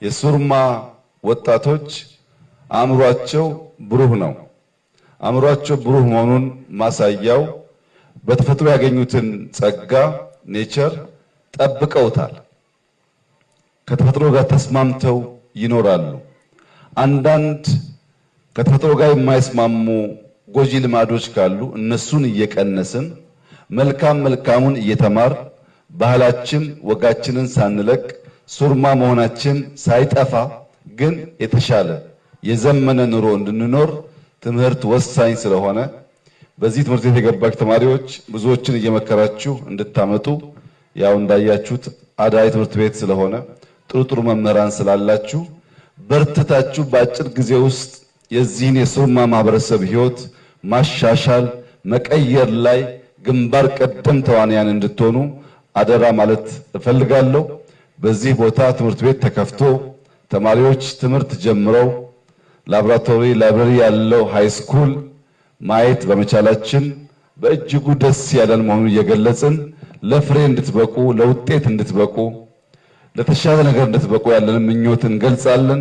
የሱርማ ወጣቶች አእምሯቸው ብሩህ ነው። አእምሯቸው ብሩህ መሆኑን ማሳያው በተፈጥሮ ያገኙትን ጸጋ ኔቸር ጠብቀውታል። ከተፈጥሮ ጋር ተስማምተው ይኖራሉ። አንዳንድ ከተፈጥሮ ጋር የማይስማሙ ጎጂ ልማዶች ካሉ እነሱን እየቀነስን መልካሙን እየተማር ባህላችን ወጋችንን ሳንለቅ ሱርማ መሆናችን ሳይጠፋ ግን የተሻለ የዘመነ ኑሮ እንድንኖር ትምህርት ወሳኝ ስለሆነ በዚህ ትምህርት ቤት የገባችሁ ተማሪዎች ብዙዎችን እየመከራችሁ እንድታመጡ ያው እንዳያችሁት አዳይ ትምህርት ቤት ስለሆነ ጥሩ መምህራን ስላላችሁ በርትታችሁ በአጭር ጊዜ ውስጥ የዚህን የሱርማ ማህበረሰብ ህይወት ማሻሻል መቀየር ላይ ግንባር ቀደም ተዋንያን እንድትሆኑ አደራ ማለት እፈልጋለሁ። በዚህ ቦታ ትምህርት ቤት ተከፍቶ ተማሪዎች ትምህርት ጀምረው ላይብረሪ ያለው ሃይ ስኩል ማየት በመቻላችን በእጅጉ ደስ ያለን መሆኑን እየገለጽን ለፍሬ እንድትበቁ ለውጤት እንድትበቁ ለተሻለ ነገር እንድትበቁ ያለን ምኞትን ገልጻለን።